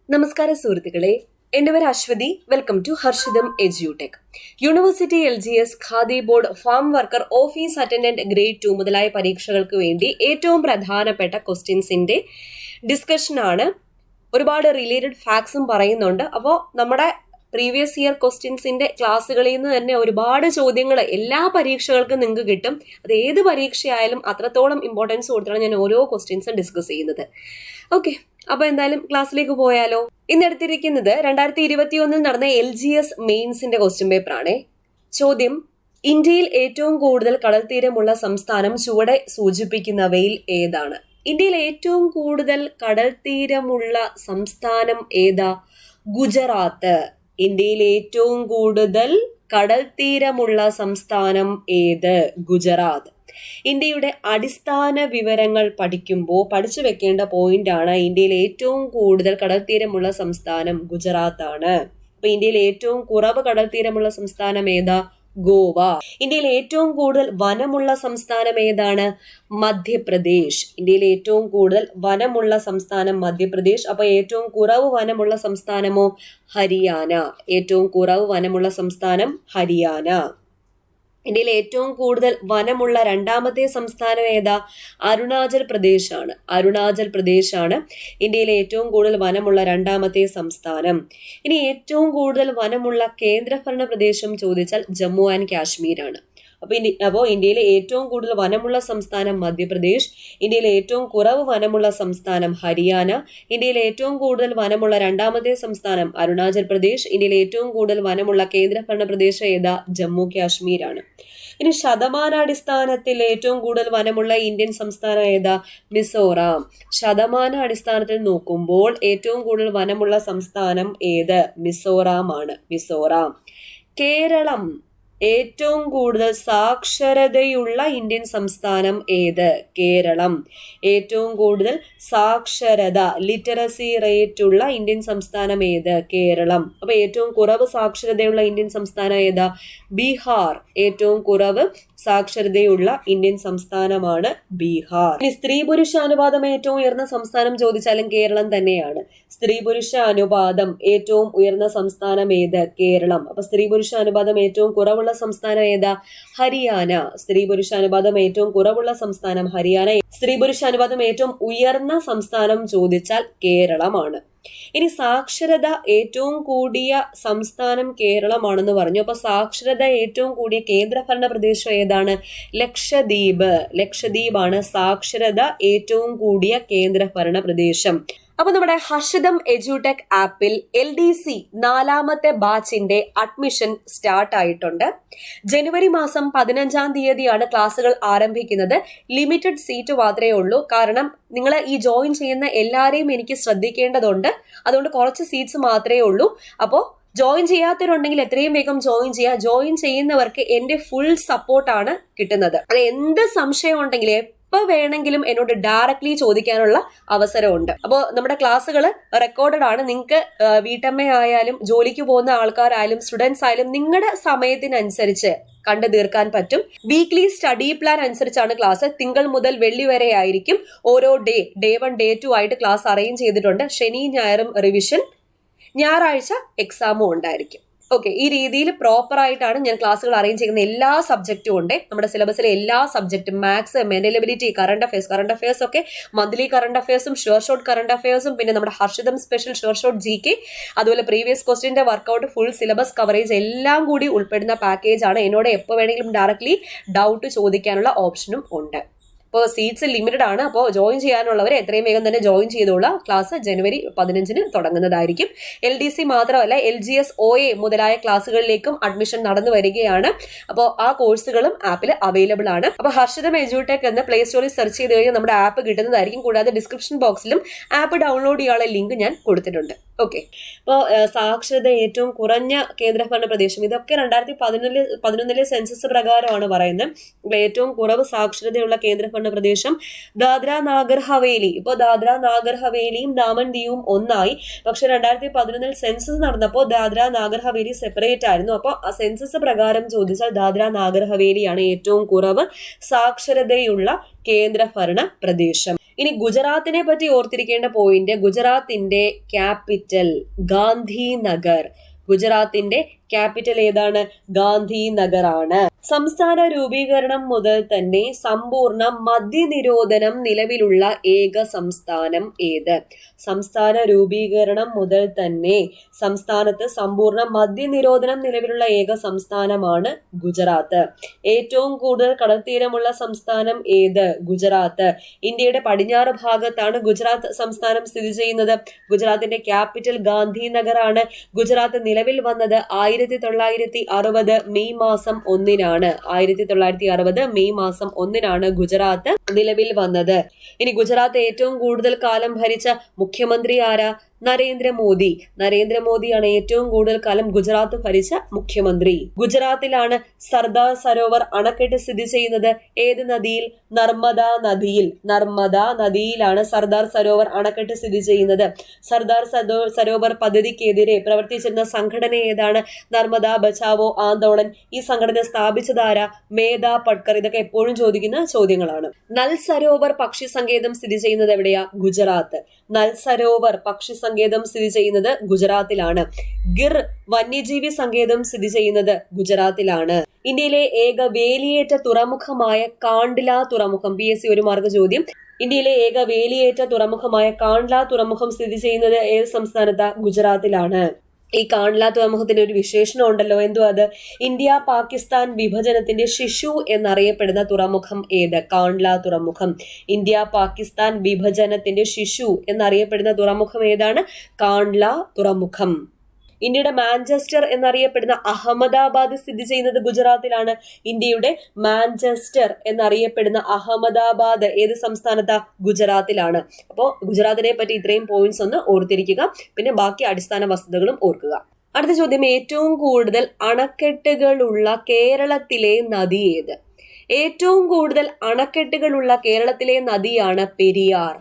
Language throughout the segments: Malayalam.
നമസ്കാരം സുഹൃത്തുക്കളെ, എൻ്റെ പേര് അശ്വതി. വെൽക്കം ടു ഹർഷിതം എജ്യൂടെക്. University LGS, Khadi board, farm worker, office attendant grade 2 മുതലായ പരീക്ഷകൾക്ക് വേണ്ടി ഏറ്റവും പ്രധാനപ്പെട്ട ക്വസ്റ്റ്യൻസിന്റെ ഡിസ്കഷനാണ്. ഒരുപാട് റിലേറ്റഡ് ഫാക്ട്സും പറയുന്നുണ്ട്. അപ്പോൾ നമ്മുടെ പ്രീവിയസ് ഇയർ ക്വസ്റ്റ്യൻസിന്റെ ക്ലാസ്സുകളിൽ നിന്ന് തന്നെ ഒരുപാട് ചോദ്യങ്ങൾ എല്ലാ പരീക്ഷകൾക്കും നിങ്ങൾക്ക് കിട്ടും. അത് ഏത് പരീക്ഷയായാലും അത്രത്തോളം ഇമ്പോർട്ടൻസ് കൊടുത്താണ് ഞാൻ ഓരോ ക്വസ്റ്റ്യൻസും ഡിസ്കസ് ചെയ്യുന്നത്. ഓക്കെ, അപ്പൊ എന്തായാലും ക്ലാസ്സിലേക്ക് പോയാലോ. ഇന്ന് എടുത്തിരിക്കുന്നത് 2021 നടന്ന LGS മെയിൻസിന്റെ ക്വസ്റ്റ്യൻ പേപ്പർ ആണ്. ചോദ്യം: ഇന്ത്യയിൽ ഏറ്റവും കൂടുതൽ കടൽ തീരമുള്ള സംസ്ഥാനം ചുവടെ സൂചിപ്പിക്കുന്നവയിൽ ഏതാണ്? ഇന്ത്യയിൽ ഏറ്റവും കൂടുതൽ കടൽ തീരമുള്ള സംസ്ഥാനം ഏതാ? ഗുജറാത്ത്. ഇന്ത്യയിൽ ഏറ്റവും കൂടുതൽ കടൽ തീരമുള്ള സംസ്ഥാനം ഏത്? ഗുജറാത്ത്. ഇന്ത്യയുടെ അടിസ്ഥാന വിവരങ്ങൾ പഠിക്കുമ്പോൾ പഠിച്ചു വെക്കേണ്ട പോയിന്റ് ആണ്, ഇന്ത്യയിൽ ഏറ്റവും കൂടുതൽ കടൽ തീരമുള്ള സംസ്ഥാനം ഗുജറാത്ത് ആണ്. അപ്പൊ ഇന്ത്യയിൽ ഏറ്റവും കുറവ് കടൽ തീരമുള്ള സംസ്ഥാനം ഏതാ? ഗോവ. ഇന്ത്യയിൽ ഏറ്റവും കൂടുതൽ വനമുള്ള സംസ്ഥാനം ഏതാണ്? മധ്യപ്രദേശ്. ഇന്ത്യയിൽ ഏറ്റവും കൂടുതൽ വനമുള്ള സംസ്ഥാനം മധ്യപ്രദേശ്. അപ്പൊ ഏറ്റവും കുറവ് വനമുള്ള സംസ്ഥാനമോ? ഹരിയാന. ഏറ്റവും കുറവ് വനമുള്ള സംസ്ഥാനം ഹരിയാന. ഇന്ത്യയിൽ ഏറ്റവും കൂടുതൽ വനമുള്ള രണ്ടാമത്തെ സംസ്ഥാനം ഏതാ? അരുണാചൽ പ്രദേശ് ആണ്. അരുണാചൽ പ്രദേശ് ആണ് ഇന്ത്യയിലെ ഏറ്റവും കൂടുതൽ വനമുള്ള രണ്ടാമത്തെ സംസ്ഥാനം. ഇനി ഏറ്റവും കൂടുതൽ വനമുള്ള കേന്ദ്രഭരണ പ്രദേശം ചോദിച്ചാൽ ജമ്മു ആൻഡ് കാശ്മീർ ആണ്. അപ്പോൾ ഇന്ത്യയിലെ ഏറ്റവും കൂടുതൽ വനമുള്ള സംസ്ഥാനം മധ്യപ്രദേശ്, ഇന്ത്യയിലെ ഏറ്റവും കുറവ് വനമുള്ള സംസ്ഥാനം ഹരിയാന, ഇന്ത്യയിലെ ഏറ്റവും കൂടുതൽ വനമുള്ള രണ്ടാമത്തെ സംസ്ഥാനം അരുണാചൽ പ്രദേശ്, ഇന്ത്യയിലെ ഏറ്റവും കൂടുതൽ വനമുള്ള കേന്ദ്രഭരണ പ്രദേശം ഏതാ? ജമ്മു കാശ്മീർ ആണ്. ഇനി ശതമാനാടിസ്ഥാനത്തിൽ ഏറ്റവും കൂടുതൽ വനമുള്ള ഇന്ത്യൻ സംസ്ഥാനം ഏതാ? മിസോറാം. ശതമാന അടിസ്ഥാനത്തിൽ നോക്കുമ്പോൾ ഏറ്റവും കൂടുതൽ വനമുള്ള സംസ്ഥാനം ഏത്? മിസോറാം ആണ്. മിസോറാം. കേരളം. ഏറ്റവും കൂടുതൽ സാക്ഷരതയുള്ള ഇന്ത്യൻ സംസ്ഥാനം ഏത്? കേരളം. ഏറ്റവും കൂടുതൽ സാക്ഷരത, ലിറ്ററസി റേറ്റ് ഉള്ള ഇന്ത്യൻ സംസ്ഥാനം ഏത്? കേരളം. അപ്പൊ ഏറ്റവും കുറവ് സാക്ഷരതയുള്ള ഇന്ത്യൻ സംസ്ഥാനം ഏതാ? ബീഹാർ. ഏറ്റവും കുറവ് സാക്ഷരതയുള്ള ഇന്ത്യൻ സംസ്ഥാനമാണ് ബീഹാർ. ഇനി സ്ത്രീ പുരുഷ അനുപാതം ഏറ്റവും ഉയർന്ന സംസ്ഥാനം ചോദിച്ചാലും കേരളം തന്നെയാണ്. സ്ത്രീ പുരുഷ അനുപാതം ഏറ്റവും ഉയർന്ന സംസ്ഥാനം ഏത്? കേരളം. അപ്പൊ സ്ത്രീ പുരുഷ അനുപാതം ഏറ്റവും കുറവുള്ള സംസ്ഥാനം ഏതാ? ഹരിയാന. സ്ത്രീ പുരുഷ അനുപാതം ഏറ്റവും കുറവുള്ള സംസ്ഥാനം ഹരിയാന. സ്ത്രീ പുരുഷ അനുപാതം ഏറ്റവും ഉയർന്ന സംസ്ഥാനം ചോദിച്ചാൽ കേരളമാണ്. ഇനി സാക്ഷരത ഏറ്റവും കൂടിയ സംസ്ഥാനം കേരളമാണെന്ന് പറഞ്ഞു. അപ്പൊ സാക്ഷരത ഏറ്റവും കൂടിയ കേന്ദ്രഭരണ പ്രദേശം ഏതാണ്? ലക്ഷദ്വീപ്. ലക്ഷദ്വീപാണ് സാക്ഷരത ഏറ്റവും കൂടിയ കേന്ദ്രഭരണ പ്രദേശം. അപ്പൊ നമ്മുടെ ഹർഷിതം എജ്യൂടെക് ആപ്പിൽ LDC 4ാമത്തെ ബാച്ചിന്റെ അഡ്മിഷൻ സ്റ്റാർട്ട് ആയിട്ടുണ്ട്. ജനുവരി മാസം 15-ാം തീയതിയാണ് ക്ലാസ്സുകൾ ആരംഭിക്കുന്നത്. ലിമിറ്റഡ് സീറ്റ് മാത്രമേ ഉള്ളൂ. കാരണം നിങ്ങൾ ഈ ജോയിൻ ചെയ്യുന്ന എല്ലാവരെയും എനിക്ക് ശ്രദ്ധിക്കേണ്ടതുണ്ട്. അതുകൊണ്ട് കുറച്ച് സീറ്റ്സ് മാത്രമേ ഉള്ളൂ. അപ്പോൾ ജോയിൻ ചെയ്യാത്തവരുണ്ടെങ്കിൽ എത്രയും വേഗം ജോയിൻ ചെയ്യുക. ജോയിൻ ചെയ്യുന്നവർക്ക് എൻ്റെ ഫുൾ സപ്പോർട്ടാണ് കിട്ടുന്നത്. അത് എന്ത് സംശയം ഉണ്ടെങ്കിലും എപ്പോൾ വേണമെങ്കിലും എന്നോട് ഡയറക്ട്ലി ചോദിക്കാനുള്ള അവസരമുണ്ട്. അപ്പോൾ നമ്മുടെ ക്ലാസ്സുകൾ റെക്കോർഡഡ് ആണ്. നിങ്ങൾക്ക് വീട്ടമ്മയായാലും ജോലിക്ക് പോകുന്ന ആൾക്കാരായാലും സ്റ്റുഡൻസ് ആയാലും നിങ്ങളുടെ സമയത്തിനനുസരിച്ച് കണ്ടു തീർക്കാൻ പറ്റും. വീക്ക്ലി സ്റ്റഡി പ്ലാൻ അനുസരിച്ചാണ് ക്ലാസ്. തിങ്കൾ മുതൽ വെള്ളി വരെ ആയിരിക്കും. ഓരോ ഡേ 1 ഡേ 2 ആയിട്ട് ക്ലാസ് അറേഞ്ച് ചെയ്തിട്ടുണ്ട്. ശനി ഞായറും റിവിഷൻ, ഞായറാഴ്ച എക്സാമും ഉണ്ടായിരിക്കും. ഓക്കെ, ഈ രീതിയിൽ പ്രോപ്പർ ആയിട്ടാണ് ഞാൻ ക്ലാസ്സുകൾ അറേഞ്ച് ചെയ്യുന്ന. എല്ലാ സബ്ജക്റ്റും ഉണ്ട്. നമ്മുടെ സിലബസിലെ എല്ലാ സബ്ജക്റ്റും, maths, mental ability, current affairs ഒക്കെ മന്ത്ലി കറണ്ട് അഫയേഴ്സും ഷുവർ ഷോർട്ട് കറണ്ട് അഫയേഴ്സും, പിന്നെ നമ്മുടെ Harshitham special sure short GK, അതുപോലെ പ്രീവിയസ് ക്വസ്റ്റ്യന്റെ വർക്കൗട്ട്, ഫുൾ സിലബസ് കവറേജ് എല്ലാം കൂടി ഉൾപ്പെടുന്ന പാക്കേജ് ആണ്. എന്നോട് എപ്പോൾ വേണമെങ്കിലും ഡയറക്ട്ലി ഡൗട്ട് ചോദിക്കാനുള്ള ഓപ്ഷനും ഉണ്ട്. അപ്പോൾ സീറ്റ്സ് ലിമിറ്റഡ് ആണ്. അപ്പോൾ ജോയിൻ ചെയ്യാനുള്ളവർ എത്രയും വേഗം തന്നെ ജോയിൻ ചെയ്തോളാം. ക്ലാസ് ജനുവരി 15-ന് തുടങ്ങുന്നതായിരിക്കും. LDC മാത്രമല്ല LGS OA മുതലായ ക്ലാസ്സുകളിലേക്കും അഡ്മിഷൻ നടന്നു വരികയാണ്. അപ്പോൾ ആ കോഴ്സുകളും ആപ്പിൽ അവൈലബിൾ ആണ്. അപ്പോൾ ഹർഷിതം എജ്യൂടെക് എന്ന് പ്ലേ സ്റ്റോറിൽ സെർച്ച് ചെയ്ത് കഴിഞ്ഞാൽ നമ്മുടെ ആപ്പ് കിട്ടുന്നതായിരിക്കും. കൂടാതെ ഡിസ്ക്രിപ്ഷൻ ബോക്സിലും ആപ്പ് ഡൗൺലോഡ് ചെയ്യാനുള്ള ലിങ്ക് ഞാൻ കൊടുത്തിട്ടുണ്ട്. ഓക്കെ, അപ്പോൾ സാക്ഷരത ഏറ്റവും കുറഞ്ഞ കേന്ദ്രഭരണ പ്രദേശം, ഇതൊക്കെ 2011 സെൻസസ് പ്രകാരമാണ് പറയുന്നത്. അപ്പോൾ ഏറ്റവും കുറവ് സാക്ഷരതയുള്ള കേന്ദ്രഭരണ പ്രദേശം ദാദ്ര നാഗർ ഹവേലി. ഇപ്പോൾ ദാദ്ര നാഗർ ഹവേലിയും ദാമൻ ദിയുവും ഒന്നായി. പക്ഷെ 2011 സെൻസസ് നടന്നപ്പോൾ ദാദ്ര നാഗർ ഹവേലി സെപ്പറേറ്റ് ആയിരുന്നു. അപ്പോൾ ആ സെൻസസ് പ്രകാരം ചോദിച്ചാൽ ദാദ്ര നാഗർ ഹവേലിയാണ് ഏറ്റവും കുറവ് സാക്ഷരതയുള്ള കേന്ദ്രഭരണ പ്രദേശം. ഇനി ഗുജറാത്തിനെ പറ്റി ഓർത്തിരിക്കേണ്ട പോയിന്റ്, ഗുജറാത്തിന്റെ ക്യാപിറ്റൽ ഗാന്ധിനഗർ. ഗുജറാത്തിന്റെ ക്യാപിറ്റൽ ഏതാണ്? ഗാന്ധിനഗർ ആണ്. സംസ്ഥാന രൂപീകരണം മുതൽ തന്നെ സമ്പൂർണ്ണ മദ്യനിരോധനം നിലവിലുള്ള ഏക സംസ്ഥാനം ഏത്? സംസ്ഥാന രൂപീകരണം മുതൽ തന്നെ സംസ്ഥാനത്ത് സമ്പൂർണ്ണ മദ്യനിരോധനം നിലവിലുള്ള ഏക സംസ്ഥാനമാണ് ഗുജറാത്ത്. ഏറ്റവും കൂടുതൽ കടൽത്തീരമുള്ള സംസ്ഥാനം ഏത്? ഗുജറാത്ത്. ഇന്ത്യയുടെ പടിഞ്ഞാറ് ഭാഗത്താണ് ഗുജറാത്ത് സംസ്ഥാനം സ്ഥിതി ചെയ്യുന്നത്. ഗുജറാത്തിന്റെ ക്യാപിറ്റൽ ഗാന്ധിനഗർ ആണ്. ഗുജറാത്ത് നിലവിൽ വന്നത് 1960 മെയ് മാസം 1-നാണ്. 1960 മെയ് മാസം 1-നാണ് ഗുജറാത്ത് നിലവിൽ വന്നത്. ഇനി ഗുജറാത്ത് ഏറ്റവും കൂടുതൽ കാലം ഭരിച്ച മുഖ്യമന്ത്രി ആരാ? നരേന്ദ്രമോദി. നരേന്ദ്രമോദിയാണ് ഏറ്റവും കൂടുതൽ കാലം ഗുജറാത്ത് ഭരിച്ച മുഖ്യമന്ത്രി. ഗുജറാത്തിലാണ് സർദാർ സരോവർ അണക്കെട്ട് സ്ഥിതി ചെയ്യുന്നത്. ഏത് നദിയിൽ? നർമ്മദാ നദിയിൽ. നർമ്മദാ നദിയിലാണ് സർദാർ സരോവർ അണക്കെട്ട് സ്ഥിതി ചെയ്യുന്നത്. സർദാർ സരോവർ പദ്ധതിക്കെതിരെ പ്രവർത്തിച്ചിരുന്ന സംഘടന ഏതാണ്? നർമ്മദാ ബച്ചാവോ ആന്തോളൻ. ഈ സംഘടന സ്ഥാപിച്ചതാരാ? മേധാ പട്കർ. ഇതൊക്കെ എപ്പോഴും ചോദിക്കുന്ന ചോദ്യങ്ങളാണ്. നൽ സരോവർ പക്ഷി സങ്കേതം സ്ഥിതി ചെയ്യുന്നത് എവിടെയാ? ഗുജറാത്ത്. നൽ സരോവർ പക്ഷി സങ്കേതം സ്ഥിതി ചെയ്യുന്നത് ഗുജറാത്തിലാണ്. ഗിർ വന്യജീവി സങ്കേതം സ്ഥിതി ചെയ്യുന്നത് ഗുജറാത്തിലാണ്. ഇന്ത്യയിലെ ഏക വേലിയേറ്റ തുറമുഖമായ കാണ്ട്ല തുറമുഖം. PSC 1 മാർക്ക് ചോദ്യം. ഇന്ത്യയിലെ ഏക വേലിയേറ്റ തുറമുഖമായ കാണ്ട്ല തുറമുഖം സ്ഥിതി ചെയ്യുന്നത് ഏത് സംസ്ഥാനത്താ? ഗുജറാത്തിലാണ്. ഈ കാണ്ട്ല തുറമുഖത്തിന്റെ ഒരു വിശേഷണം ഉണ്ടല്ലോ, എന്തോ അത്? ഇന്ത്യ പാകിസ്ഥാൻ വിഭജനത്തിന്റെ ശിശു എന്നറിയപ്പെടുന്ന തുറമുഖം ഏത്? കാണ്ട്ല തുറമുഖം. ഇന്ത്യ പാകിസ്ഥാൻ വിഭജനത്തിന്റെ ശിശു എന്നറിയപ്പെടുന്ന തുറമുഖം ഏതാണ്? കാണ്ട്ല തുറമുഖം. ഇന്ത്യയുടെ മാഞ്ചസ്റ്റർ എന്നറിയപ്പെടുന്ന അഹമ്മദാബാദ് സ്ഥിതി ചെയ്യുന്നത് ഗുജറാത്തിലാണ്. ഇന്ത്യയുടെ മാഞ്ചസ്റ്റർ എന്നറിയപ്പെടുന്ന അഹമ്മദാബാദ് ഏത് സംസ്ഥാനത്താ? ഗുജറാത്തിലാണ്. അപ്പോൾ ഗുജറാത്തിനെ പറ്റി ഇത്രയും പോയിന്റ്സ് ഒന്ന് ഓർത്തിരിക്കുക. പിന്നെ ബാക്കി അടിസ്ഥാന വസ്തുതകളും ഓർക്കുക. അടുത്ത ചോദ്യം, ഏറ്റവും കൂടുതൽ അണക്കെട്ടുകളുള്ള കേരളത്തിലെ നദി ഏത്? ഏറ്റവും കൂടുതൽ അണക്കെട്ടുകളുള്ള കേരളത്തിലെ നദിയാണ് പെരിയാർ.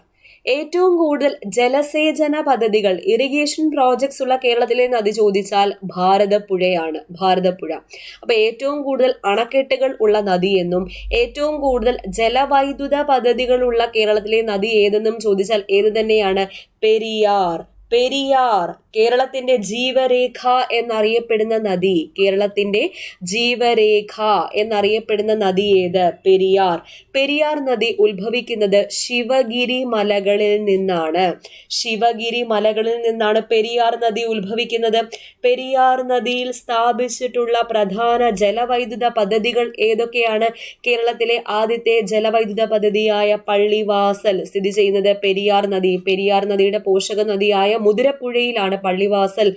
ഏറ്റവും കൂടുതൽ ജലസേചന പദ്ധതികൾ, ഇറിഗേഷൻ പ്രോജക്ട്സ് ഉള്ള കേരളത്തിലെ നദി ചോദിച്ചാൽ ഭാരതപ്പുഴയാണ്. ഭാരതപ്പുഴ. അപ്പൊ ഏറ്റവും കൂടുതൽ അണക്കെട്ടുകൾ ഉള്ള നദി എന്നും ഏറ്റവും കൂടുതൽ ജലവൈദ്യുത പദ്ധതികൾ ഉള്ള കേരളത്തിലെ നദി ഏതെന്നും ചോദിച്ചാൽ ഏത് തന്നെയാണ്? പെരിയാർ. പെരിയാർ കേരളത്തിന്റെ ജീവരേഖ എന്നറിയപ്പെടുന്ന നദി. കേരളത്തിന്റെ ജീവരേഖ എന്നറിയപ്പെടുന്ന നദി ഏത്? പെരിയാർ. പെരിയാർ നദി ഉത്ഭവിക്കുന്നത് ശിവഗിരി മലകളിൽ നിന്നാണ്. ശിവഗിരി മലകളിൽ നിന്നാണ് പെരിയാർ നദി ഉത്ഭവിക്കുന്നത്. പെരിയാർ നദിയിൽ സ്ഥാപിച്ചിട്ടുള്ള പ്രധാന ജലവൈദ്യുത പദ്ധതികൾ ഏതൊക്കെയാണ്? കേരളത്തിലെ ആദ്യത്തെ ജലവൈദ്യുത പദ്ധതിയായ പള്ളിവാസൽ സ്ഥിതി ചെയ്യുന്നത് പെരിയാർ നദി. പെരിയാർ നദിയുടെ പോഷക നദിയായ മുതിരപ്പുഴയിലാണ് പള്ളിവാസൽ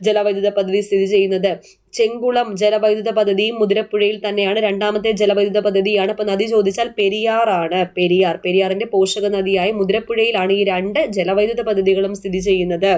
ജലവൈദ്യുത പദ്ധതി സ്ഥിതി ചെയ്യുന്നത്. ചെങ്കുളം ജലവൈദ്യുത പദ്ധതിയും മുതിരപ്പുഴയിൽ തന്നെയാണ്. രണ്ടാമത്തെ ജലവൈദ്യുത പദ്ധതിയാണ്. അപ്പൊ നദി ചോദിച്ചാൽ പെരിയാറാണ്. പെരിയാർ. പെരിയാറിന്റെ പോഷക നദിയായ മുതിരപ്പുഴയിലാണ് ഈ 2 ജലവൈദ്യുത പദ്ധതികളും സ്ഥിതി ചെയ്യുന്നത്.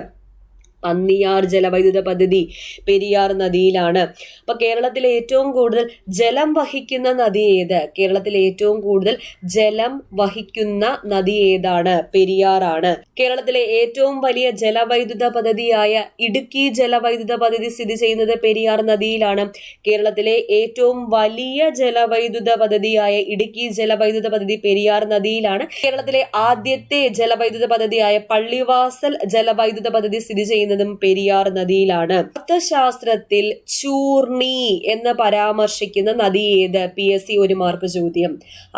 പന്നിയാർ ജലവൈദ്യുത പദ്ധതി പെരിയാർ നദിയിലാണ്. അപ്പൊ കേരളത്തിലെ ഏറ്റവും കൂടുതൽ ജലം വഹിക്കുന്ന നദി ഏത്? കേരളത്തിലെ ഏറ്റവും കൂടുതൽ ജലം വഹിക്കുന്ന നദി ഏതാണ്? പെരിയാറാണ്. കേരളത്തിലെ ഏറ്റവും വലിയ ജലവൈദ്യുത പദ്ധതിയായ ഇടുക്കി ജലവൈദ്യുത പദ്ധതി സ്ഥിതി ചെയ്യുന്നത് പെരിയാർ നദിയിലാണ്. കേരളത്തിലെ ഏറ്റവും വലിയ ജലവൈദ്യുത പദ്ധതിയായ ഇടുക്കി ജലവൈദ്യുത പദ്ധതി പെരിയാർ നദിയിലാണ്. കേരളത്തിലെ ആദ്യത്തെ ജലവൈദ്യുത പദ്ധതിയായ പള്ളിവാസൽ ജലവൈദ്യുത പദ്ധതി സ്ഥിതി ചെയ്യുന്നത് പെരിയാർ നദിയിലാണ്. അർത്ഥശാസ്ത്രത്തിൽ ചൂർണി എന്ന് പരാമർശിക്കുന്ന നദി ഏത്? PSC 1 മാർക്ക് ചോദ്യം.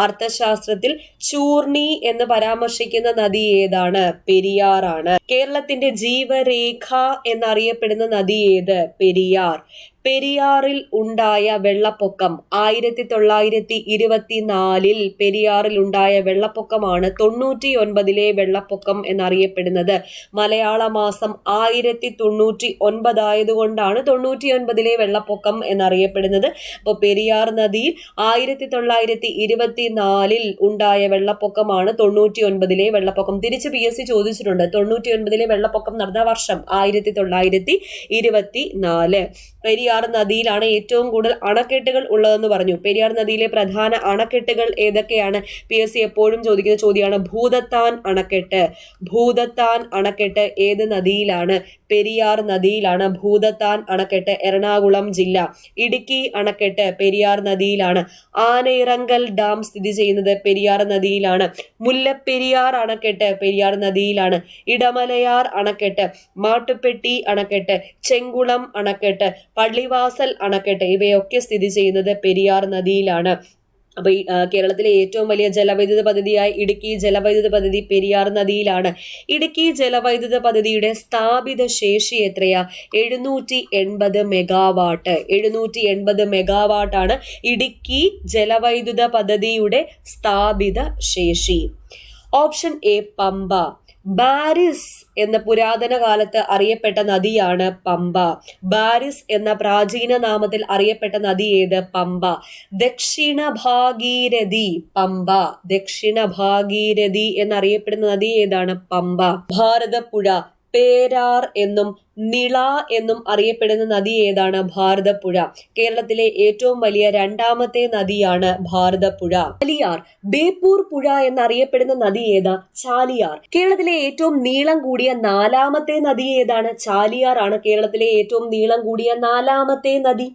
അർത്ഥശാസ്ത്രത്തിൽ ചൂർണി എന്ന് പരാമർശിക്കുന്ന നദി ഏതാണ്? പെരിയാറാണ്. കേരളത്തിന്റെ ജീവരേഖ എന്നറിയപ്പെടുന്ന നദി ഏത്? പെരിയാർ. പെരിയാറിൽ ഉണ്ടായ വെള്ളപ്പൊക്കം 1924 പെരിയാറിൽ ഉണ്ടായ വെള്ളപ്പൊക്കമാണ് 99 വെള്ളപ്പൊക്കം എന്നറിയപ്പെടുന്നത്. മലയാള മാസം 1099 ആയതുകൊണ്ടാണ് 99 വെള്ളപ്പൊക്കം എന്നറിയപ്പെടുന്നത്. അപ്പോൾ പെരിയാർ നദിയിൽ 1924 ഉണ്ടായ വെള്ളപ്പൊക്കമാണ് 99 വെള്ളപ്പൊക്കം. തിരിച്ച് PSC ചോദിച്ചിട്ടുണ്ട് 99 വെള്ളപ്പൊക്കം നടന്ന വർഷം 1924. പെരിയാർ പെരിയാർ നദിയിലാണ് ഏറ്റവും കൂടുതൽ അണക്കെട്ടുകൾ ഉള്ളതെന്ന് പറഞ്ഞു. പെരിയാർ നദിയിലെ പ്രധാന അണക്കെട്ടുകൾ ഏതൊക്കെയാണ്? PSC എപ്പോഴും ചോദിക്കുന്ന ചോദ്യമാണ്. ഭൂതത്താൻ അണക്കെട്ട്. ഭൂതത്താൻ അണക്കെട്ട് ഏത് നദിയിലാണ്? പെരിയാർ നദിയിലാണ്. ഭൂതത്താൻ അണക്കെട്ട് എറണാകുളം ജില്ല. ഇടുക്കി അണക്കെട്ട് പെരിയാർ നദിയിലാണ്. ആനയിറങ്കൽ ഡാം സ്ഥിതി ചെയ്യുന്നത് പെരിയാർ നദിയിലാണ്. മുല്ലപ്പെരിയാർ അണക്കെട്ട് പെരിയാർ നദിയിലാണ്. ഇടമലയാർ അണക്കെട്ട്, മാട്ടുപ്പെട്ടി അണക്കെട്ട്, ചെങ്കുളം അണക്കെട്ട്, പള്ളിവാസൽ അണക്കെട്ട് ഇവയൊക്കെ സ്ഥിതി ചെയ്യുന്നത് പെരിയാർ നദിയിലാണ്. അപ്പൊ കേരളത്തിലെ ഏറ്റവും വലിയ ജലവൈദ്യുത പദ്ധതിയായ ഇടുക്കി ജലവൈദ്യുത പദ്ധതി പെരിയാർ നദിയിലാണ്. ഇടുക്കി ജലവൈദ്യുത പദ്ധതിയുടെ സ്ഥാപിത ശേഷി എത്രയാ? 780 മെഗാവാട്ട്. 780 മെഗാവാട്ടാണ് ഇടുക്കി ജലവൈദ്യുത പദ്ധതിയുടെ സ്ഥാപിത ശേഷി. Option A Pamba. ബാരിസ് എന്ന പുരാതന കാലത്ത് അറിയപ്പെട്ട നദിയാണ് പമ്പ. ബാരിസ് എന്ന പ്രാചീന നാമത്തിൽ അറിയപ്പെട്ട നദി ഏത്? പമ്പ. ദക്ഷിണ ഭാഗീരഥി പമ്പ. ദക്ഷിണ ഭാഗീരഥി എന്നറിയപ്പെടുന്ന നദി ഏതാണ്? പമ്പ. ഭാരതപ്പുഴ. പേരാർ എന്നും നിള എന്നും അറിയപ്പെടുന്ന നദി ഏതാണ്? ഭാരതപ്പുഴ. കേരളത്തിലെ ഏറ്റവും വലിയ രണ്ടാമത്തെ നദിയാണ് ഭാരതപ്പുഴ. ചാലിയാർ. ബേപ്പൂർ പുഴ എന്നറിയപ്പെടുന്ന നദി ഏതാ? ചാലിയാർ. കേരളത്തിലെ ഏറ്റവും നീളം കൂടിയ നാലാമത്തെ നദി ഏതാണ്? ചാലിയാർ ആണ് കേരളത്തിലെ ഏറ്റവും നീളം കൂടിയ നാലാമത്തെ നദി.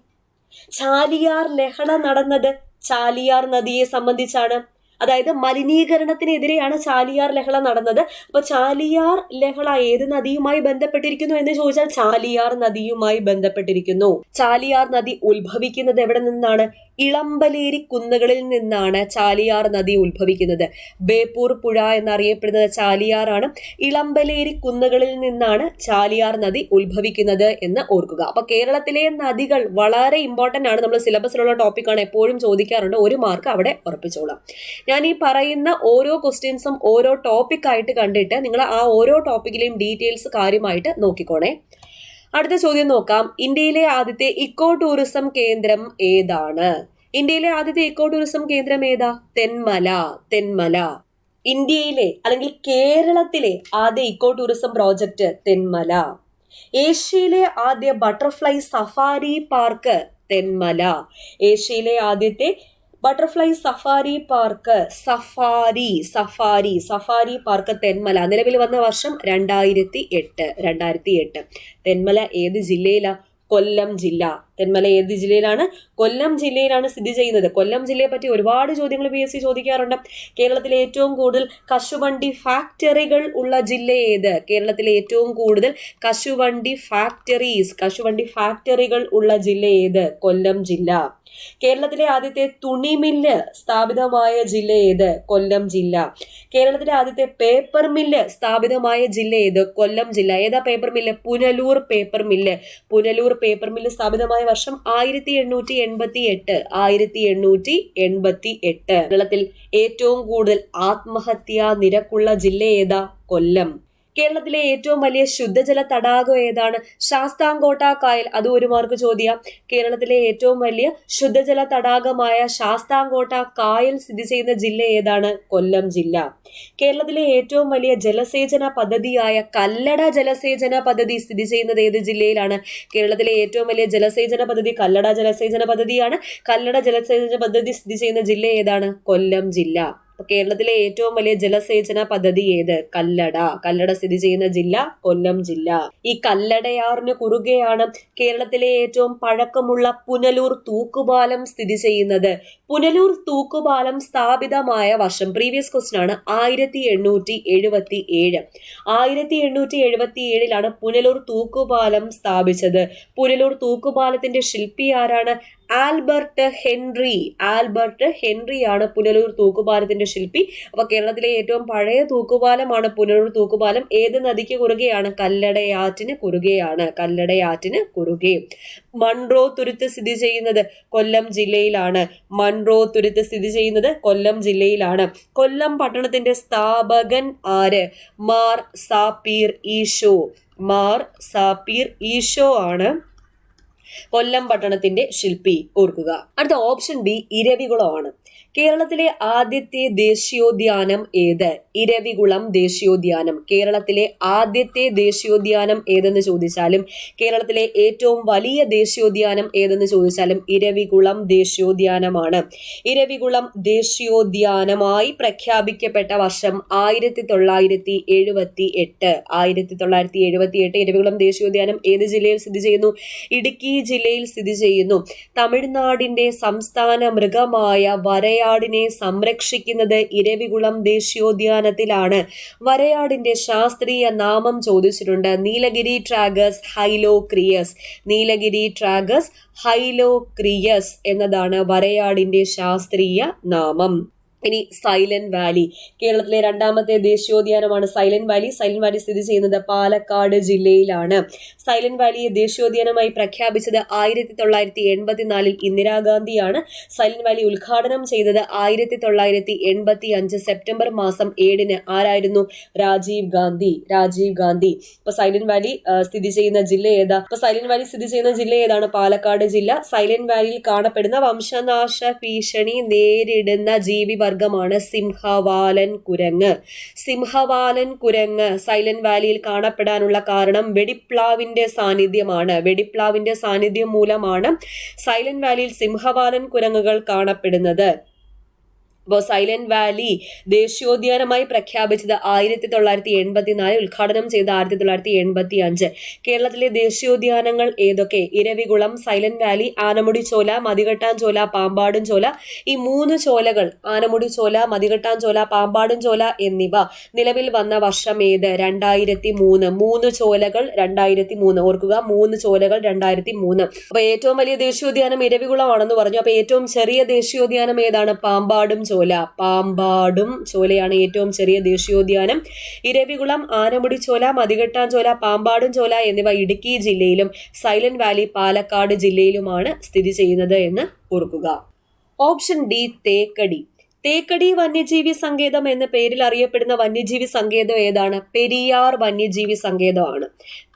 ചാലിയാർ ലഹള നടന്നത് ചാലിയാർ നദിയെ സംബന്ധിച്ചാണ്. അതായത് മലിനീകരണത്തിനെതിരെയാണ് ചാലിയാർ ലഹള നടന്നത്. അപ്പൊ ചാലിയാർ ലഹള ഏത് നദിയുമായി ബന്ധപ്പെട്ടിരിക്കുന്നു എന്ന് ചോദിച്ചാൽ ചാലിയാർ നദിയുമായി ബന്ധപ്പെട്ടിരിക്കുന്നു. ചാലിയാർ നദി ഉത്ഭവിക്കുന്നത് എവിടെ നിന്നാണ്? ഇളമ്പലേരി കുന്നുകളിൽ നിന്നാണ് ചാലിയാർ നദി ഉത്ഭവിക്കുന്നത്. ബേപ്പൂർ പുഴ എന്നറിയപ്പെടുന്നത് ചാലിയാറാണ്. ഇളമ്പലേരി കുന്നുകളിൽ നിന്നാണ് ചാലിയാർ നദി ഉത്ഭവിക്കുന്നത് എന്ന് ഓർക്കുക. അപ്പൊ കേരളത്തിലെ നദികൾ വളരെ ഇമ്പോർട്ടന്റ് ആണ്. നമ്മൾ സിലബസിലുള്ള ടോപ്പിക്കാണ്, എപ്പോഴും ചോദിക്കാറുണ്ട്. 1 മാർക്ക് അവിടെ ഉറപ്പിച്ചോളാം. ഞാൻ ഈ പറയുന്ന ഓരോ ക്വസ്റ്റ്യൻസും ഓരോ ടോപ്പിക്കായിട്ട് കണ്ടിട്ട് നിങ്ങൾ ആ ഓരോ ടോപ്പിക്കിലെയും ഡീറ്റെയിൽസ് കാര്യമായിട്ട് നോക്കിക്കോണേ. അടുത്ത ചോദ്യം നോക്കാം. ഇന്ത്യയിലെ ആദ്യത്തെ ഇക്കോ ടൂറിസം കേന്ദ്രം ഏതാണ്? ഇന്ത്യയിലെ ആദ്യത്തെ ഇക്കോ ടൂറിസം കേന്ദ്രം ഏതാ? തെന്മല. തെന്മല. ഇന്ത്യയിലെ അല്ലെങ്കിൽ കേരളത്തിലെ ആദ്യ ഇക്കോ ടൂറിസം പ്രോജക്റ്റ് തെന്മല. ഏഷ്യയിലെ ആദ്യ ബട്ടർഫ്ലൈ സഫാരി പാർക്ക് തെന്മല. ഏഷ്യയിലെ ആദ്യത്തെ butterfly safari park safari park Thenmala. നിലവിൽ വന്ന വർഷം 2008. തെന്മല ഏത് ജില്ലയിലാ? കൊല്ലം ജില്ല. തെന്മല ഏത് ജില്ലയിലാണ്? കൊല്ലം ജില്ലയിലാണ് സ്ഥിതി ചെയ്യുന്നത്. കൊല്ലം ജില്ലയെ പറ്റി ഒരുപാട് ചോദ്യങ്ങൾ PSC ചോദിക്കാറുണ്ട്. കേരളത്തിലെ ഏറ്റവും കൂടുതൽ കശുവണ്ടി ഫാക്ടറികൾ ഉള്ള ജില്ല ഏത്? കേരളത്തിലെ ഏറ്റവും കൂടുതൽ കശുവണ്ടി ഫാക്ടറികൾ ഉള്ള ജില്ല ഏത്? കൊല്ലം ജില്ല. കേരളത്തിലെ ആദ്യത്തെ തുണിമില്ല് സ്ഥാപിതമായ ജില്ല ഏത്? കൊല്ലം ജില്ല. കേരളത്തിലെ ആദ്യത്തെ പേപ്പർ മില്ല് സ്ഥാപിതമായ ജില്ല ഏത്? കൊല്ലം ജില്ല. ഏതാ paper mill? Punalur paper mill. Punalur paper mill സ്ഥാപിതമായ വർഷം 1888. കേരളത്തിൽ ഏറ്റവും കൂടുതൽ ആത്മഹത്യാ നിരക്കുള്ള ജില്ല ഏതാ? കൊല്ലം. കേരളത്തിലെ ഏറ്റവും വലിയ ശുദ്ധജല തടാകം ഏതാണ്? ശാസ്താംകോട്ട കായൽ. അത് 1 മാർക്ക് ചോദ്യം. കേരളത്തിലെ ഏറ്റവും വലിയ ശുദ്ധജല തടാകമായ ശാസ്താംകോട്ട കായൽ സ്ഥിതി ചെയ്യുന്ന ജില്ല ഏതാണ്? കൊല്ലം ജില്ല. കേരളത്തിലെ ഏറ്റവും വലിയ ജലസേചന പദ്ധതിയായ കല്ലട ജലസേചന പദ്ധതി സ്ഥിതി ചെയ്യുന്നത് ഏത് ജില്ലയിലാണ്? കേരളത്തിലെ ഏറ്റവും വലിയ ജലസേചന പദ്ധതി കല്ലട ജലസേചന പദ്ധതിയാണ്. കല്ലട ജലസേചന പദ്ധതി സ്ഥിതി ചെയ്യുന്ന ജില്ല ഏതാണ്? കൊല്ലം ജില്ല. കേരളത്തിലെ ഏറ്റവും വലിയ ജലസേചന പദ്ധതി ഏത്? കല്ലട സ്ഥിതി ചെയ്യുന്ന ജില്ല കൊല്ലം ജില്ല. ഈ കല്ലടയാറിന് കുറുകെയാണ് കേരളത്തിലെ ഏറ്റവും പഴക്കമുള്ള പുനലൂർ തൂക്കുപാലം സ്ഥിതി ചെയ്യുന്നത്. പുനലൂർ തൂക്കുപാലം സ്ഥാപിതമായ വർഷം പ്രീവിയസ് ക്വസ്റ്റ്യൻ ആണ് 1877. 1877 പുനലൂർ തൂക്കുപാലം സ്ഥാപിച്ചത്. പുനലൂർ തൂക്കുപാലത്തിന്റെ ശില്പി ആരാണ്? ആൽബർട്ട് ഹെൻറിയാണ് പുനലൂർ തൂക്കുപാലത്തിന്റെ ശില്പി. അപ്പൊ കേരളത്തിലെ ഏറ്റവും പഴയ തൂക്കുപാലമാണ് പുനലൂർ തൂക്കുപാലം. ഏത് നദിക്ക് കുറുകെയാണ്? കല്ലടയാറ്റിന് കുറുകെ. മൺറോ തുരുത്ത് സ്ഥിതി ചെയ്യുന്നത് കൊല്ലം ജില്ലയിലാണ്. കൊല്ലം പട്ടണത്തിന്റെ സ്ഥാപകൻ ആര്? മാർ സാപ്പീർ ഈശോ ആണ് കൊല്ലം പട്ടണത്തിന്റെ ശില്പി. ഓർക്കുക. അടുത്ത ഓപ്ഷൻ ബി ഇരവികുളമാണ്. കേരളത്തിലെ ആദ്യത്തെ ദേശീയോദ്യാനം ഏത്? ഇരവികുളം ദേശീയോദ്യാനം. കേരളത്തിലെ ആദ്യത്തെ ദേശീയോദ്യാനം ഏതെന്ന് ചോദിച്ചാലും, കേരളത്തിലെ ഏറ്റവും വലിയ ദേശീയോദ്യാനം ഏതെന്ന് ചോദിച്ചാലും ഇരവികുളം ദേശീയോദ്യാനമാണ്. ഇരവികുളം ദേശീയോദ്യാനമായി പ്രഖ്യാപിക്കപ്പെട്ട വർഷം 1978. 1978 ഇരവികുളം ദേശീയോദ്യാനം ഏത് ജില്ലയിൽ സ്ഥിതി ചെയ്യുന്നു? ഇടുക്കി ജില്ലയിൽ സ്ഥിതി ചെയ്യുന്നു. തമിഴ്നാടിന്റെ സംസ്ഥാന മൃഗമായ വരയാടിനെ സംരക്ഷിക്കുന്നത് ഇരവികുളം ദേശീയോദ്യാനത്തിലാണ്. വരയാടിന്റെ ശാസ്ത്രീയ നാമം ചോദിച്ചിട്ടുണ്ട്. Nilgiri tragus hylocrius. Nilgiri tragus hylocrius എന്നതാണ് വരയാടിന്റെ ശാസ്ത്രീയ നാമം. ഇനി സൈലന്റ് വാലി. കേരളത്തിലെ രണ്ടാമത്തെ ദേശീയോദ്യാനമാണ് സൈലന്റ് വാലി. സൈലന്റ് വാലി സ്ഥിതി ചെയ്യുന്നത് പാലക്കാട് ജില്ലയിലാണ്. സൈലന്റ് വാലിയെ ദേശീയോദ്യാനമായി പ്രഖ്യാപിച്ചത് 1984 ഇന്ദിരാഗാന്ധിയാണ്. സൈലന്റ് വാലി ഉദ്ഘാടനം ചെയ്തത് 1985 സെപ്റ്റംബർ മാസം 7 ആരായിരുന്നു? രാജീവ് ഗാന്ധി. ഇപ്പൊ സൈലന്റ് വാലി സ്ഥിതി ചെയ്യുന്ന ജില്ല ഏതാ? ഏതാണ്? പാലക്കാട് ജില്ല. സൈലന്റ് വാലിയിൽ കാണപ്പെടുന്ന വംശനാശ ഭീഷണി നേരിടുന്ന ജീവി വർഗമാണ് സിംഹവാലൻ കുരങ്ങ്. സൈലന്റ് വാലിയിൽ കാണപ്പെടാനുള്ള കാരണം വെടിപ്ലാവിന്റെ സാന്നിധ്യമാണ്. വെടിപ്ലാവിന്റെ സാന്നിധ്യം മൂലമാണ് സൈലന്റ് വാലിയിൽ സിംഹവാലൻ കുരങ്ങുകൾ കാണപ്പെടുന്നത്. അപ്പോൾ സൈലന്റ് വാലി ദേശീയോദ്യാനമായി പ്രഖ്യാപിച്ചത് 1984, ഉദ്ഘാടനം ചെയ്ത് 1985. കേരളത്തിലെ ദേശീയോദ്യാനങ്ങൾ ഏതൊക്കെ? ഇരവികുളം, സൈലന്റ് വാലി, ആനമുടി ചോല, മതികെട്ടാൻ ചോല, പാമ്പാടും ചോല. ഈ 3 ചോലകൾ, ആനമുടി ചോല, മതികെട്ടാൻ ചോല, പാമ്പാടും ചോല എന്നിവ നിലവിൽ വന്ന വർഷം ഏത്? 2003. 3 ചോലകൾ 2003. ഓർക്കുക, 3 ചോലകൾ 2003. അപ്പൊ ഏറ്റവും വലിയ ദേശീയോദ്യാനം ഇരവികുളമാണെന്ന് പറഞ്ഞു. അപ്പൊ ഏറ്റവും ചെറിയ ദേശീയോദ്യാനം ഏതാണ്? പാമ്പാടും ചോലയാണ് ഏറ്റവും ചെറിയ ദേശീയോദ്യാനം. ഇരവികുളം, ആനമുടി ചോല, മതികെട്ടാൻ ചോല, പാമ്പാടും ചോല എന്നിവ ഇടുക്കി ജില്ലയിലും സൈലന്റ് വാലി പാലക്കാട് ജില്ലയിലുമാണ് സ്ഥിതി ചെയ്യുന്നത് എന്ന് ഓർക്കുക. Option D Thekkady. തേക്കടി വന്യജീവി സങ്കേതം എന്ന പേരിൽ അറിയപ്പെടുന്ന വന്യജീവി സങ്കേതം ഏതാണ്? പെരിയാർ വന്യജീവി സങ്കേതമാണ്.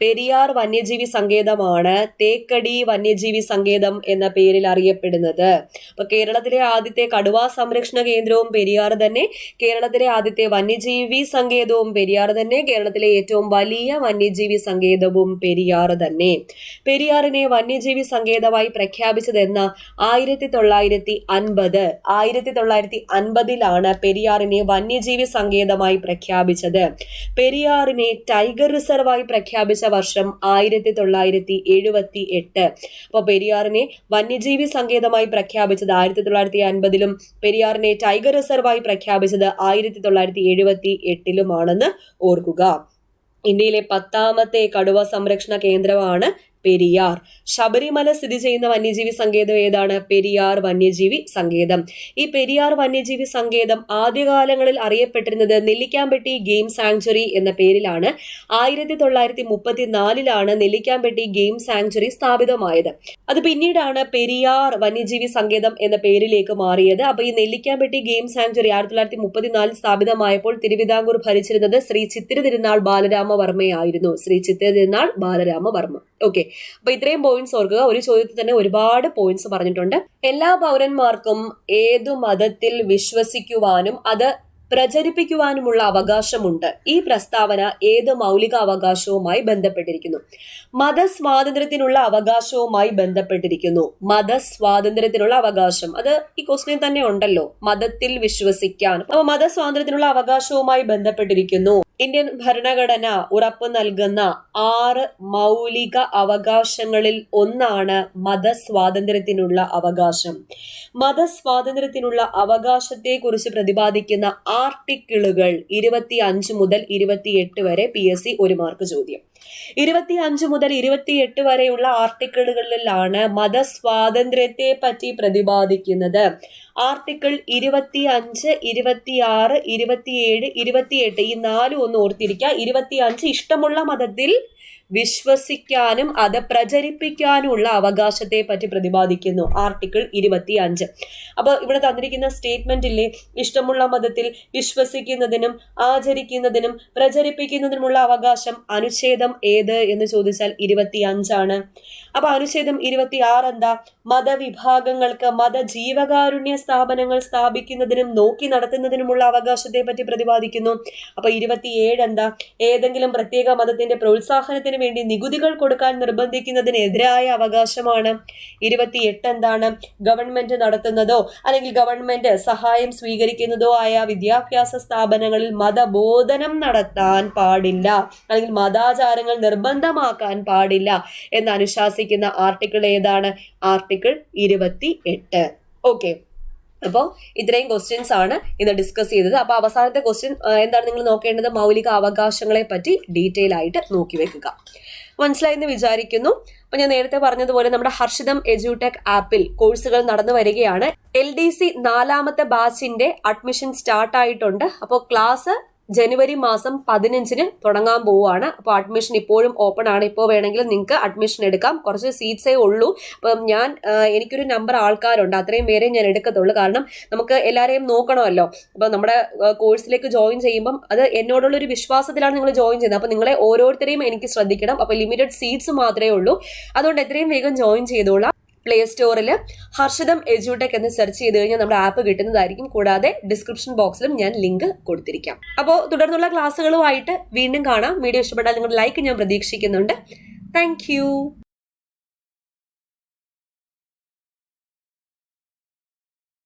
പെരിയാർ വന്യജീവി സങ്കേതമാണ് തേക്കടി വന്യജീവി സങ്കേതം എന്ന പേരിൽ അറിയപ്പെടുന്നത്. അപ്പൊ കേരളത്തിലെ ആദ്യത്തെ കടുവാ സംരക്ഷണ കേന്ദ്രവും പെരിയാർ തന്നെ. കേരളത്തിലെ ആദ്യത്തെ വന്യജീവി സങ്കേതവും പെരിയാർ തന്നെ. കേരളത്തിലെ ഏറ്റവും വലിയ വന്യജീവി സങ്കേതവും പെരിയാർ തന്നെ. പെരിയാറിനെ വന്യജീവി സങ്കേതമായി പ്രഖ്യാപിച്ചതെന്ന 1950 പെരിയാറിനെ വന്യജീവി സങ്കേതമായി പ്രഖ്യാപിച്ചത്. പെരിയാറിനെ ടൈഗർ റിസർവായി പ്രഖ്യാപിച്ച വർഷം 1978. അപ്പോൾ പെരിയാറിനെ വന്യജീവി സങ്കേതമായി പ്രഖ്യാപിച്ചത് 1950 പെരിയാറിനെ ടൈഗർ റിസർവായി പ്രഖ്യാപിച്ചത് 1978 ഓർക്കുക. ഇന്ത്യയിലെ 10ാമത്തെ കടുവ സംരക്ഷണ കേന്ദ്രമാണ് പെരിയാർ. ശബരിമല സ്ഥിതി ചെയ്യുന്ന വന്യജീവി സങ്കേതം ഏതാണ്? പെരിയാർ വന്യജീവി സങ്കേതം. ഈ പെരിയാർ വന്യജീവി സങ്കേതം ആദ്യകാലങ്ങളിൽ അറിയപ്പെട്ടിരുന്നത് നെല്ലിക്കാമ്പെട്ടി ഗെയിം സാങ്ച്വറി എന്ന പേരിലാണ്. 1934 നെല്ലിക്കാമ്പെട്ടി ഗെയിം സാങ്ച്വറി സ്ഥാപിതമായത്. അത് പിന്നീടാണ് പെരിയാർ വന്യജീവി സങ്കേതം എന്ന പേരിലേക്ക് മാറിയത്. അപ്പൊ ഈ നെല്ലിക്കാമ്പെട്ടി ഗെയിം സാങ്ച്വറി 1934 സ്ഥാപിതമായപ്പോൾ തിരുവിതാംകൂർ ഭരിച്ചിരുന്നത് ശ്രീ ചിത്തിര തിരുനാൾ ബാലരാമവർമ്മയായിരുന്നു. ഓക്കെ, അപ്പൊ ഇത്രയും പോയിന്റ്സ് ഓർക്കുക. ഒരു ചോദ്യത്തിൽ തന്നെ ഒരുപാട് പോയിന്റ്സ് പറഞ്ഞിട്ടുണ്ട്. എല്ലാ പൗരന്മാർക്കും ഏതു മതത്തിൽ വിശ്വസിക്കുവാനും അത് പ്രചരിപ്പിക്കുവാനുമുള്ള അവകാശമുണ്ട്. ഈ പ്രസ്താവന ഏത് മൗലിക അവകാശവുമായി ബന്ധപ്പെട്ടിരിക്കുന്നു? മതസ്വാതന്ത്ര്യത്തിനുള്ള അവകാശവുമായി ബന്ധപ്പെട്ടിരിക്കുന്നു. മതസ്വാതന്ത്ര്യത്തിനുള്ള അവകാശം, അത് ഈ ക്വസ്റ്റ്യൻ തന്നെ ഉണ്ടല്ലോ, മതത്തിൽ വിശ്വസിക്കാൻ. അപ്പൊ മതസ്വാതന്ത്ര്യത്തിനുള്ള അവകാശവുമായി ബന്ധപ്പെട്ടിരിക്കുന്നു. ഇന്ത്യൻ ഭരണഘടന ഉറപ്പു നൽകുന്ന 6 മൗലിക അവകാശങ്ങളിൽ ഒന്നാണ് മതസ്വാതന്ത്ര്യത്തിനുള്ള അവകാശം. മതസ്വാതന്ത്ര്യത്തിനുള്ള അവകാശത്തെ കുറിച്ച് പ്രതിപാദിക്കുന്ന ആർട്ടിക്കിളുകൾ 25 മുതൽ 28 വരെ PSC 1 മാർക്ക് ചോദ്യം. 25 മുതൽ 28 വരെയുള്ള ആർട്ടിക്കിളുകളിലാണ് മതസ്വാതന്ത്ര്യത്തെ പറ്റി പ്രതിപാദിക്കുന്നത്. ആർട്ടിക്കിൾ 25, 26, 27, 28 ഈ 4 ഒന്ന് ഓർത്തിരിക്കുക. 25 ഇഷ്ടമുള്ള മതത്തിൽ വിശ്വസിക്കാനും അത് പ്രചരിപ്പിക്കാനുമുള്ള അവകാശത്തെ പറ്റി പ്രതിപാദിക്കുന്നു. ആർട്ടിക്കിൾ 25. അപ്പോൾ ഇവിടെ തന്നിരിക്കുന്ന സ്റ്റേറ്റ്മെന്റിലെ ഇഷ്ടമുള്ള മതത്തിൽ വിശ്വസിക്കുന്നതിനും ആചരിക്കുന്നതിനും പ്രചരിപ്പിക്കുന്നതിനുമുള്ള അവകാശം അനുച്ഛേദം ഏത് എന്ന് ചോദിച്ചാൽ 25 അപ്പൊ അനുച്ഛേദം 26 എന്താ? മതവിഭാഗങ്ങൾക്ക് മതജീവകാരുണ്യ സ്ഥാപനങ്ങൾ സ്ഥാപിക്കുന്നതിനും നോക്കി നടത്തുന്നതിനുമുള്ള അവകാശത്തെ പറ്റി പ്രതിപാദിക്കുന്നു. അപ്പൊ 27 എന്താ? ഏതെങ്കിലും പ്രത്യേക മതത്തിന്റെ പ്രോത്സാഹനത്തിന് വേണ്ടി നികുതികൾ കൊടുക്കാൻ നിർബന്ധിക്കുന്നതിനെതിരായ അവകാശമാണ്. 28 എന്താണ്? ഗവൺമെന്റ് നടത്തുന്നതോ അല്ലെങ്കിൽ ഗവൺമെന്റ് സഹായം സ്വീകരിക്കുന്നതോ ആയ വിദ്യാഭ്യാസ സ്ഥാപനങ്ങളിൽ മതബോധനം നടത്താൻ പാടില്ല അല്ലെങ്കിൽ മതാചാരങ്ങൾ നിർബന്ധമാക്കാൻ പാടില്ല എന്ന് അനുശാസിക്കുന്ന ആർട്ടിക്കിൾ ഏതാണ്? ആർട്ടിക്കിൾ 28. ഓക്കെ, അപ്പോൾ ഇത്രയും ക്വസ്റ്റ്യൻസ് ആണ് ഇന്ന് ഡിസ്കസ് ചെയ്തത്. അപ്പോൾ അവസാനത്തെ ക്വസ്റ്റ്യൻ എന്താണ് നിങ്ങൾ നോക്കേണ്ടത്? മൗലിക അവകാശങ്ങളെ പറ്റി ഡീറ്റെയിൽ ആയിട്ട് നോക്കി വെക്കുക. മനസ്സിലായെന്ന് വിചാരിക്കുന്നു. അപ്പൊ ഞാൻ നേരത്തെ പറഞ്ഞതുപോലെ നമ്മുടെ ഹർഷിതം എഡ്യൂടെക് ആപ്പിൽ കോഴ്സുകൾ നടന്നു വരികയാണ്. LDC 4ാമത്തെ ബാച്ചിന്റെ അഡ്മിഷൻ സ്റ്റാർട്ട് ആയിട്ടുണ്ട്. അപ്പോൾ ക്ലാസ് ജനുവരി മാസം 15 തുടങ്ങാൻ പോവുകയാണ്. അപ്പോൾ അഡ്മിഷൻ ഇപ്പോഴും ഓപ്പൺ ആണ്. ഇപ്പോൾ വേണമെങ്കിൽ നിങ്ങൾക്ക് അഡ്മിഷൻ എടുക്കാം. കുറച്ച് സീറ്റ്സേ ഉള്ളൂ. അപ്പം എനിക്കൊരു നമ്പർ ആൾക്കാരുണ്ട്, അത്രയും പേരെ ഞാൻ എടുക്കത്തുള്ളൂ. കാരണം നമുക്ക് എല്ലാവരെയും നോക്കണമല്ലോ. അപ്പം നമ്മുടെ കോഴ്സിലേക്ക് ജോയിൻ ചെയ്യുമ്പം അത് എന്നോടുള്ള ഒരു വിശ്വാസത്തിലാണ് നിങ്ങൾ ജോയിൻ ചെയ്യുന്നത്. അപ്പം നിങ്ങളെ ഓരോരുത്തരെയും എനിക്ക് ശ്രദ്ധിക്കണം. അപ്പോൾ ലിമിറ്റഡ് സീറ്റ്സ് മാത്രമേ ഉള്ളൂ. അതുകൊണ്ട് എത്രയും വേഗം ജോയിൻ ചെയ്തോളാം. പ്ലേ സ്റ്റോറിൽ ഹർഷിതം എഡ്യൂടെക് എന്ന് സെർച്ച് ചെയ്ത് കഴിഞ്ഞാൽ നമ്മുടെ ആപ്പ് കിട്ടുന്നതായിരിക്കും. കൂടാതെ ഡിസ്ക്രിപ്ഷൻ ബോക്സിലും ഞാൻ ലിങ്ക് കൊടുത്തിരിക്കാം. അപ്പോൾ തുടർന്നുള്ള ക്ലാസ്സുകളുമായിട്ട് വീണ്ടും കാണാം. വീഡിയോ ഇഷ്ടപ്പെട്ടാൽ നിങ്ങളുടെ ലൈക്ക് ഞാൻ പ്രതീക്ഷിക്കുന്നുണ്ട്. താങ്ക്